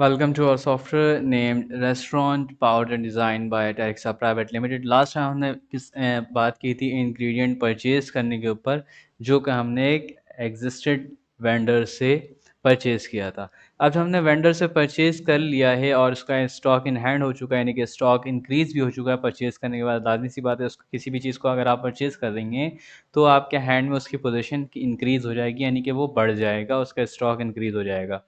Welcome to our software named Restaurant Powered and Designed by Terexa Private Limited। Last time हमने बात की थी ingredient purchase करने के ऊपर, जो कि हमने एक एग्जिस्टेड वेंडर से परचेज़ किया था। अब हमने वेंडर से परचेज़ कर लिया है और उसका स्टॉक इन हैंड हो चुका है, यानी कि स्टॉक इंक्रीज़ भी हो चुका है परचेज़ करने के बाद। लाजमी सी बात है, उसको किसी भी चीज़ को अगर आप परचेज़ कर देंगे तो आपके हैंड में उसकी पोजीशन इंक्रीज़ हो जाएगी, यानी कि वो बढ़ जाएगा, उसका स्टॉक इंक्रीज़ हो जाएगा।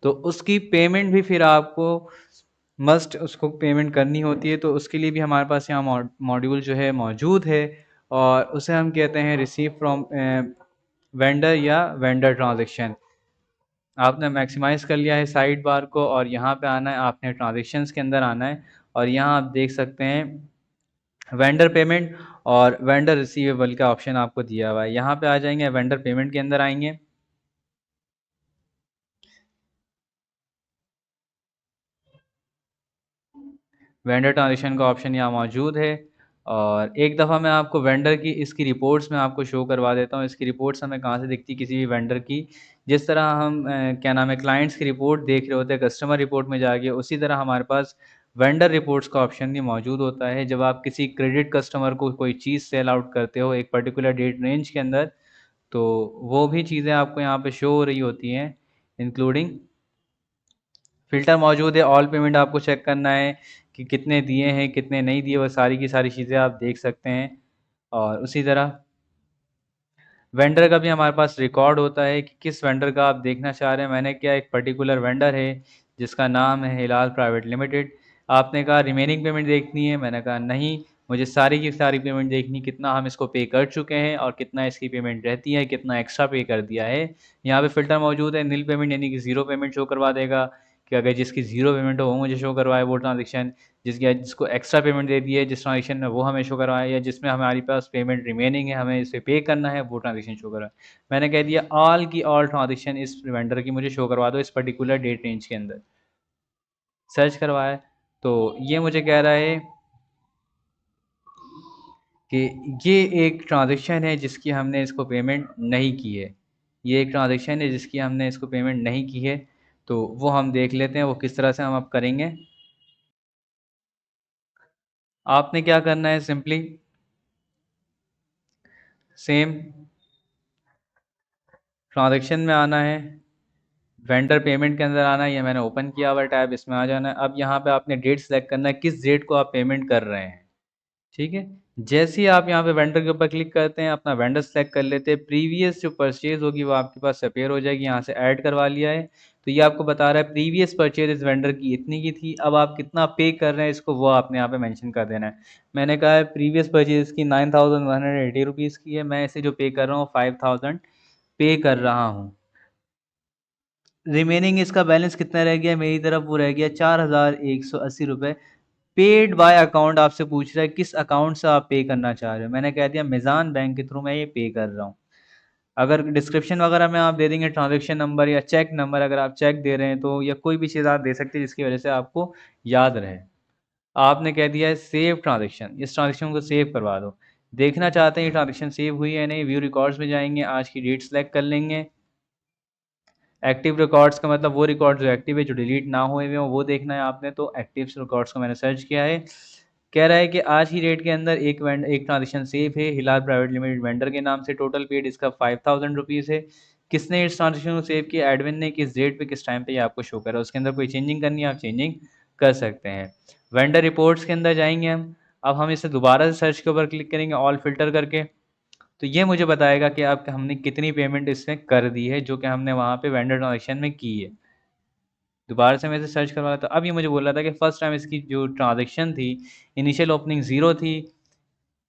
तो उसकी पेमेंट भी फिर आपको मस्ट उसको पेमेंट करनी होती है। तो उसके लिए भी हमारे पास यहाँ मॉड्यूल जो है मौजूद है, और उसे हम कहते हैं रिसीव फ्रॉम वेंडर या वेंडर ट्रांजेक्शन। आपने मैक्सिमाइज़ कर लिया है साइड बार को और यहाँ पे आना है, आपने ट्रांजेक्शन्स के अंदर आना है और यहाँ आप देख सकते हैं वेंडर पेमेंट और वेंडर रिसीवेबल का ऑप्शन आपको दिया हुआ है। यहाँ पे आ जाएंगे, वेंडर पेमेंट के अंदर आएंगे। वेंडर ट्रांजेक्शन का ऑप्शन यहाँ मौजूद है, और एक दफ़ा मैं आपको वेंडर की इसकी रिपोर्ट्स में आपको शो करवा देता हूँ। इसकी रिपोर्ट्स हमें कहाँ से दिखती है किसी भी वेंडर की, जिस तरह हम क्या नाम है क्लाइंट्स की रिपोर्ट देख रहे होते हैं कस्टमर रिपोर्ट में जाके, उसी तरह हमारे पास वेंडर रिपोर्ट्स का ऑप्शन भी मौजूद होता है। जब आप किसी क्रेडिट कस्टमर को कोई चीज़ सेल आउट करते हो एक पर्टिकुलर डेट रेंज के अंदर, तो वो भी चीज़ें आपको यहाँ पे शो हो रही होती हैं, इंक्लूडिंग फ़िल्टर मौजूद है। ऑल पेमेंट आपको चेक करना है कि कितने दिए हैं कितने नहीं दिए, वो सारी की सारी चीज़ें आप देख सकते हैं। और उसी तरह वेंडर का भी हमारे पास रिकॉर्ड होता है कि किस वेंडर का आप देखना चाह रहे हैं। मैंने क्या, एक पर्टिकुलर वेंडर है जिसका नाम है हिलाल प्राइवेट लिमिटेड। आपने कहा रिमेनिंग पेमेंट देखनी है, मैंने कहा नहीं, मुझे सारी की सारी पेमेंट देखनी, कितना हम इसको पे कर चुके हैं और कितना इसकी पेमेंट रहती है, कितना एक्स्ट्रा पे कर दिया है। यहाँ पे फ़िल्टर मौजूद है, नील पेमेंट यानी कि ज़ीरो पेमेंट शो करवा देगा कि अगर जिसकी ज़ीरो पेमेंट हो वो मुझे शो करवाए वो ट्रांजेक्शन, जिसको एक्स्ट्रा पेमेंट दे दी है जिस ट्रांजेक्शन में वो हमें शो करवाए, या जिसमें हमारे पास पेमेंट रिमेनिंग है हमें इसे पे करना है वो ट्रांजेक्शन शो करवाए। मैंने कह दिया ऑल की ऑल ट्रांजेक्शन इस वेंडर की मुझे शो करवा दो इस पर्टिकुलर डेट रेंज के अंदर। सर्च करवाया तो ये मुझे कह रहा है कि ये एक ट्रांजेक्शन है जिसकी हमने इसको पेमेंट नहीं की है, ये एक ट्रांजेक्शन है जिसकी हमने इसको पेमेंट नहीं की है। तो वो हम देख लेते हैं वो किस तरह से हम अब करेंगे। आपने क्या करना है, सिंपली सेम ट्रांजैक्शन में आना है, वेंडर पेमेंट के अंदर आना है, ये मैंने ओपन किया हुआ टैब, इसमें आ जाना है। अब यहाँ पे आपने डेट सेलेक्ट करना है, किस डेट को आप पेमेंट कर रहे हैं। ठीक है, जैसे ही आप यहाँ पे वेंडर के ऊपर क्लिक करते हैं अपना वेंडर सेलेक्ट कर लेते हैं, प्रीवियस जो परचेज होगी वो आपके पास अपेयर हो जाएगी। यहाँ से ऐड करवा लिया है तो ये आपको बता रहा है प्रीवियस परचेज इस वेंडर की इतनी की थी, अब आप कितना पे कर रहे हैं इसको वो आपने यहाँ पे मेंशन कर देना है। मैंने कहा है प्रीवियस परचेज की 9180 रुपीज़ की है, मैं इसे जो पे कर रहा हूँ 5000 पे कर रहा हूँ। रिमेनिंग इसका बैलेंस कितना रह गया मेरी तरफ, वो रह गया 4180 रुपये। पेड बाय अकाउंट आपसे पूछ रहा है किस अकाउंट से आप पे करना चाह रहे हो, मैंने कह दिया मिज़ान बैंक के थ्रू मैं ये पे कर रहा हूँ। अगर डिस्क्रिप्शन वगैरह में आप दे देंगे ट्रांजैक्शन नंबर या चेक नंबर, अगर आप चेक दे रहे हैं तो, या कोई भी चीज़ आप दे सकते हैं जिसकी वजह से आपको याद रहे। आपने कह दिया है सेव ट्रांजैक्शन, इस ट्रांजैक्शन को सेव करवा दो। देखना चाहते हैं ये ट्रांजैक्शन सेव हुई है नहीं, व्यू रिकॉर्ड्स में जाएंगे, आज की डेट सेलेक्ट कर लेंगे। एक्टिव रिकॉर्ड्स का मतलब वो रिकॉर्ड जो एक्टिव है, जो डिलीट ना हुए हुए हो वो देखना है आपने। तो एक्टिव रिकॉर्ड्स को मैंने सर्च किया है, कह रहा है कि आज की डेट के अंदर एक ट्रांजेक्शन सेव है हिलाल प्राइवेट लिमिटेड वेंडर के नाम से, टोटल पेड इसका 5000 रुपीज़ है। किसने इस ट्रांजेक्शन को सेव किया, एडमिन ने, किस डेट पे किस टाइम पे ये आपको शो कर रहा है। उसके अंदर कोई चेंजिंग करनी है आप चेंजिंग कर सकते हैं। वेंडर रिपोर्ट्स के अंदर जाएंगे हम, अब हम इसे दोबारा से सर्च के ऊपर क्लिक करेंगे ऑल फिल्टर करके, तो ये मुझे बताएगा कि आप हमने कितनी पेमेंट इसमें कर दी है जो कि हमने वहाँ पे वेंडर ट्रांजेक्शन में की है। दोबारा से मैं इसे सर्च करवा रहा था, अब ये मुझे बोल रहा था कि फर्स्ट टाइम इसकी जो ट्रांजेक्शन थी इनिशियल ओपनिंग ज़ीरो थी,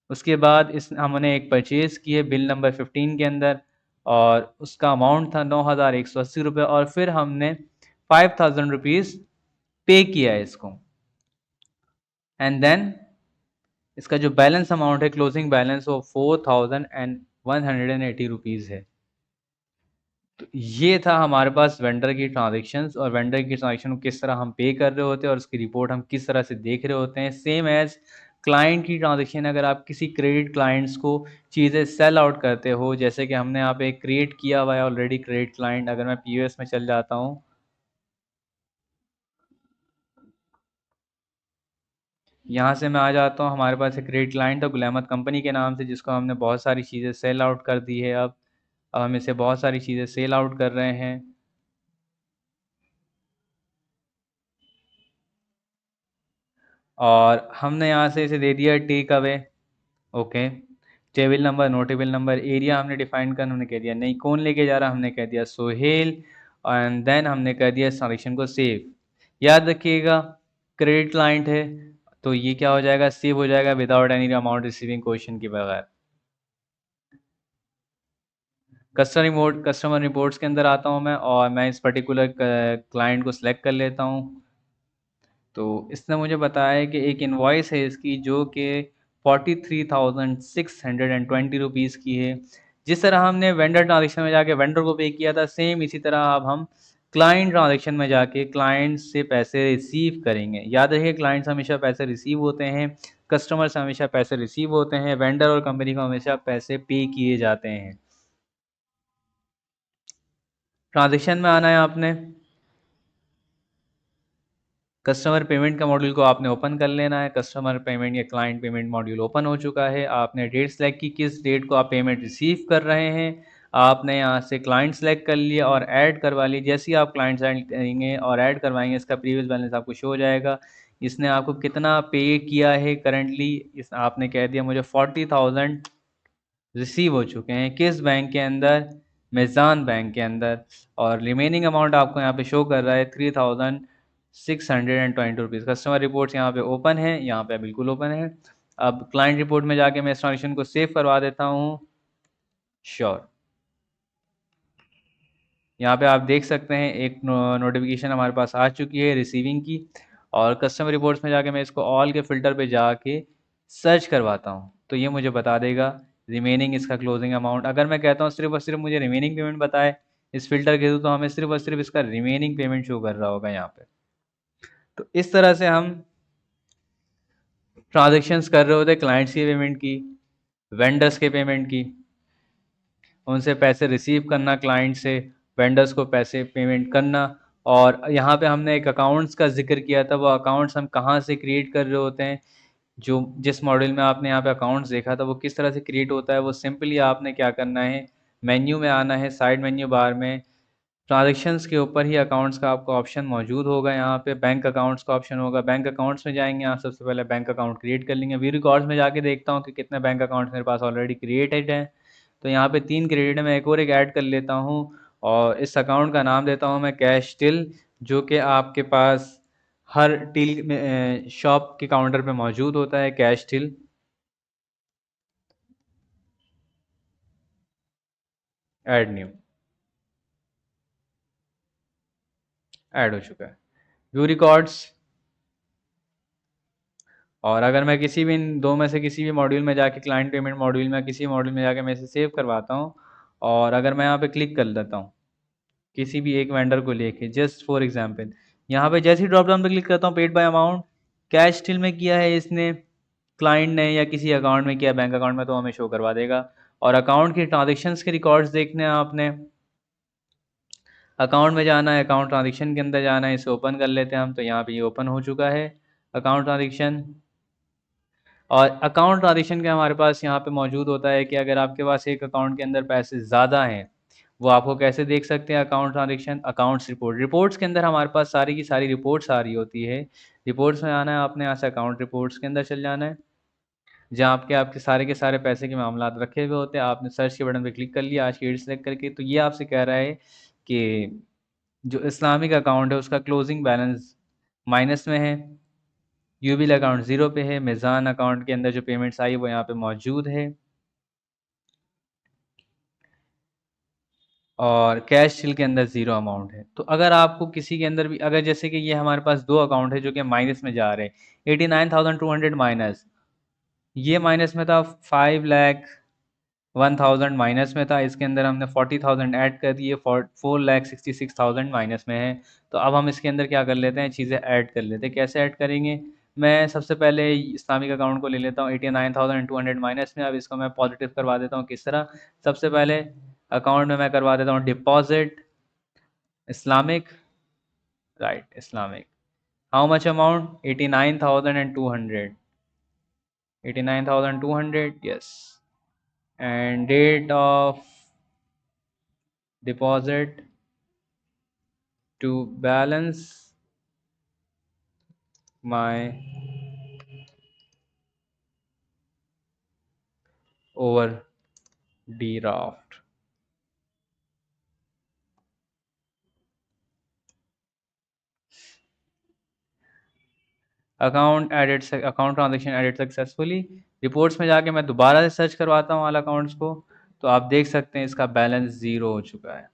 उसके बाद इस हमने एक परचेज़ की है बिल नंबर 15 के अंदर, और उसका अमाउंट था 9180 रुपये, और फिर हमने 5000 रुपीज़ पे किया है इसको। एंड देन इसका जो बैलेंस अमाउंट है क्लोजिंग बैलेंस वो 4180 रुपीज़ है। तो ये था हमारे पास वेंडर की ट्रांजेक्शन्स, और वेंडर की ट्रांजेक्शन को किस तरह हम पे कर रहे होते हैं और उसकी रिपोर्ट हम किस तरह से देख रहे होते हैं। सेम एज क्लाइंट की ट्रांजेक्शन, अगर आप किसी क्रेडिट क्लाइंट्स को चीज़ें सेल आउट करते हो, जैसे कि हमने यहाँ पे क्रिएट किया हुआ है ऑलरेडी क्रेडिट क्लाइंट। अगर मैं पीओएस में चल जाता हूँ यहाँ से मैं आ जाता हूँ, हमारे पास एक क्रेडिट क्लाइंट था गुलामत कंपनी के नाम से, जिसको हमने बहुत सारी चीज़ें सेल आउट कर दी है। अब हम इसे बहुत सारी चीज़ें सेल आउट कर रहे हैं। और हमने यहाँ से इसे दे दिया take away. Okay, table number, no table number, area हमने डिफाइन करना, हमने कह दिया नहीं। कौन लेके जा रहा, हमने कह दिया सोहेल। एंड देन हमने कह दिया इस ट्रांजेक्शन को सेव। याद रखिएगा क्रेडिट क्लाइंट है तो ये क्या हो जाएगा, सेव हो जाएगा without any amount receiving question के बगैर। कस्टमर रिपोर्ट्स के अंदर आता हूँ मैं, और मैं इस पर्टिकुलर क्लाइंट को सिलेक्ट कर लेता हूँ। तो इसने मुझे बताया है कि एक इनवॉइस है इसकी जो कि 43,620 की है। जिस तरह हमने वेंडर ट्रांजेक्शन में जाके वेंडर को पे किया था, सेम इसी तरह अब हम क्लाइंट ट्रांजेक्शन में जाके क्लाइंट से पैसे रिसीव करेंगे। याद रखिए क्लाइंट से हमेशा पैसे रिसीव होते हैं, कस्टमर से हमेशा पैसे रिसीव होते हैं, वेंडर और कंपनी को हमेशा पैसे पे किए जाते हैं। ट्रांजेक्शन में आना है आपने, कस्टमर पेमेंट का मॉड्यूल को आपने ओपन कर लेना है। कस्टमर पेमेंट या क्लाइंट पेमेंट मॉड्यूल ओपन हो चुका है। आपने डेट सेलेक्ट की, किस डेट को आप पेमेंट रिसीव कर रहे हैं। आपने यहाँ से क्लाइंट सेलेक्ट कर लिया और ऐड करवा ली। जैसे ही आप क्लाइंट सेलेक्ट करेंगे और ऐड करवाएंगे, इसका प्रीवियस बैलेंस आपको शो हो जाएगा। इसने आपको कितना पे किया है करंटली, इस आपने कह दिया मुझे 40,000 रिसीव हो चुके हैं। किस बैंक के अंदर, मेज़ान बैंक के अंदर। और रिमेनिंग अमाउंट आपको यहाँ पे शो कर रहा है 3,620 रुपीज़। कस्टमर रिपोर्ट्स यहाँ पे ओपन है, यहाँ पे बिल्कुल ओपन है। अब क्लाइंट रिपोर्ट में जाके मैं इस ट्रांजेक्शन को सेव करवा देता हूँ। श्योर, यहाँ पे आप देख सकते हैं एक नोटिफिकेशन हमारे पास आ चुकी है रिसीविंग की। और कस्टमर रिपोर्ट्स में जाके मैं इसको ऑल के फिल्टर पे जाके सर्च करवाता हूँ, तो ये मुझे बता देगा रिमेनिंग इसका क्लोजिंग अमाउंट। अगर मैं कहता हूँ सिर्फ और सिर्फ मुझे रिमेनिंग पेमेंट बताए इस फिल्टर के थ्रू, तो हमें सिर्फ और सिर्फ इसका रिमेनिंग पेमेंट शो कर रहा होगा यहाँ पे। तो इस तरह से हम ट्रांजेक्शन्स कर रहे होते, क्लाइंट्स की पेमेंट की, वेंडर्स के पेमेंट की, उनसे पैसे रिसीव करना क्लाइंट से, वेंडर्स को पैसे पेमेंट करना। और यहाँ पे हमने एक अकाउंट्स का जिक्र किया था, वो अकाउंट्स हम कहाँ से क्रिएट कर रहे होते हैं। जो जिस मॉड्यूल में आपने यहाँ पे अकाउंट्स देखा था वो किस तरह से क्रिएट होता है, वो सिंपली आपने क्या करना है, मेन्यू में आना है, साइड मेन्यू बार में ट्रांजेक्शन्स के ऊपर ही अकाउंट्स का आपको ऑप्शन मौजूद होगा। यहाँ पे बैंक अकाउंट्स का ऑप्शन होगा, बैंक अकाउंट्स में जाएंगे आप, सबसे पहले बैंक अकाउंट क्रिएट कर लेंगे। व्यू रिकॉर्ड्स में जाके देखता हूँ कि कितने बैंक अकाउंट्स मेरे पास ऑलरेडी क्रिएटेड हैं। तो यहाँ पे 3 क्रेडिट है, मैं एक और एक ऐड कर लेता हूँ। और इस अकाउंट का नाम देता हूँ मैं कैश टिल, जो कि आपके पास हर टिल में शॉप के काउंटर पे मौजूद होता है, cash till. Add new, add हो चुका है। व्यू रिकॉर्ड्स, और अगर मैं किसी भी इन दो में से किसी भी मॉड्यूल में जाके, क्लाइंट पेमेंट मॉड्यूल में किसी मॉड्यूल में जाके मैं इसे सेव करवाता हूँ, और अगर मैं यहाँ पे क्लिक कर लेता हूँ किसी भी एक वेंडर को लेके, जस्ट फॉर एग्जांपल यहाँ पे जैसे ही ड्रॉप डाउन पे क्लिक करता हूँ, paid by amount cash till में किया है इसने, क्लाइंट ने, या किसी अकाउंट में किया बैंक अकाउंट में, तो हमें शो करवा देगा। और अकाउंट के ट्रांजेक्शन्स के रिकॉर्ड्स देखने हैं आपने, अकाउंट में जाना है, अकाउंट ट्रांजेक्शन के अंदर जाना है, इसे ओपन कर लेते हैं हम। तो यहाँ पे ये ओपन हो चुका है अकाउंट ट्रांजेक्शन। और अकाउंट ट्रांजेक्शन के हमारे पास यहाँ पे मौजूद होता है कि अगर आपके पास एक अकाउंट के अंदर पैसे ज़्यादा हैं, वो आपको कैसे देख सकते हैं, account transaction, accounts report. Reports के अंदर हमारे पास सारी की सारी रिपोर्ट्स आ रही होती है। रिपोर्ट्स में आना है आपने, यहाँ से अकाउंट रिपोर्ट्स के अंदर चल जाना है, जहाँ आपके आपके सारे के सारे पैसे के मामला रखे हुए होते हैं। आपने सर्च के बटन पर क्लिक कर लिया आज की डेट सेलेक्ट करके, तो ये आपसे कह रहा है कि जो इस्लामिक अकाउंट है उसका क्लोजिंग बैलेंस माइनस में है, यूबिल अकाउंट ज़ीरो पे है, मेज़ान अकाउंट के अंदर जो पेमेंट्स आई वो यहाँ पे मौजूद है, और कैश चिल के अंदर ज़ीरो अमाउंट है। तो अगर आपको किसी के अंदर भी, अगर जैसे कि ये हमारे पास दो अकाउंट है जो कि माइनस में जा रहे हैं, 89,200 माइनस, ये माइनस में था, 5,01,000 माइनस में था, इसके अंदर हमने 40,000 ऐड कर दिए, 4,66,000 माइनस में है। तो अब हम इसके अंदर क्या कर लेते हैं, चीज़ें ऐड कर लेते हैं। कैसे ऐड करेंगे, मैं सबसे पहले इस्लामिक अकाउंट को ले लेता हूँ 89,200 माइनस में। अब इसको मैं पॉजिटिव करवा देता हूँ, किस तरह, सबसे पहले अकाउंट में मैं करवा देता हूँ deposit Islamic, right, Islamic, how much amount 89,200, 89,200, yes. And date of deposit to balance my overdraft. Account transaction edit successfully. Reports में जाके मैं दोबारा से सर्च करवाता हूँ ऑल अकाउंट्स को, तो आप देख सकते हैं इसका बैलेंस 0 हो चुका है।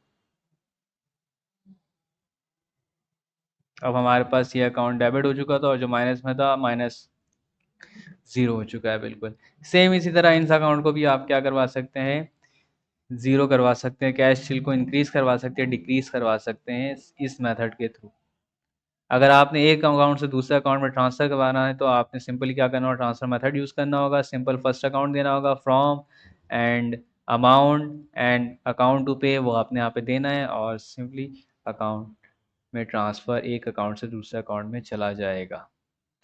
अब हमारे पास ये अकाउंट डेबिट हो चुका था और जो माइनस में था माइनस 0 हो चुका है बिल्कुल। सेम इसी तरह इन अकाउंट को भी आप क्या करवा सकते हैं, 0 करवा सकते हैं, कैश चिल को इंक्रीज करवा सकते हैं, डिक्रीज करवा सकते हैं इस मेथड के थ्रू। अगर आपने एक अकाउंट से दूसरे अकाउंट में ट्रांसफ़र करवाना है तो आपने सिंपली क्या करना होगा, ट्रांसफ़र मेथड यूज़ करना होगा। सिंपल फर्स्ट अकाउंट देना होगा, from and amount and account to pay, वो आपने यहाँ पे देना है और सिंपली अकाउंट में ट्रांसफ़र एक अकाउंट से दूसरे अकाउंट में चला जाएगा।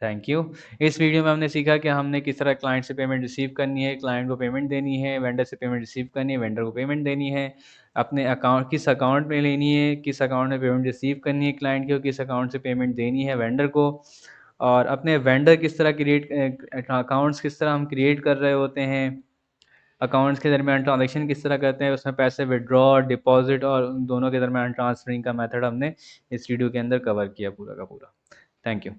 Thank you. इस वीडियो में हमने सीखा कि हमने किस तरह क्लाइंट से पेमेंट रिसीव करनी है, क्लाइंट को पेमेंट देनी है, वेंडर से पेमेंट रिसीव करनी है, वेंडर को पेमेंट देनी है, अपने अकाउंट किस अकाउंट में लेनी है, किस अकाउंट में पेमेंट रिसीव करनी है क्लाइंट को, किस अकाउंट से पेमेंट देनी है वेंडर को, और अपने वेंडर किस तरह क्रिएट अकाउंट्स किस तरह हम क्रिएट कर रहे होते हैं, अकाउंट्स के दरमियान ट्रांजेक्शन किस तरह करते हैं, उसमें पैसे विड्रॉ डिपॉजिट और उन दोनों के दरमियान ट्रांसफरिंग का मेथड हमने इस वीडियो के अंदर कवर किया पूरा का पूरा। Thank you.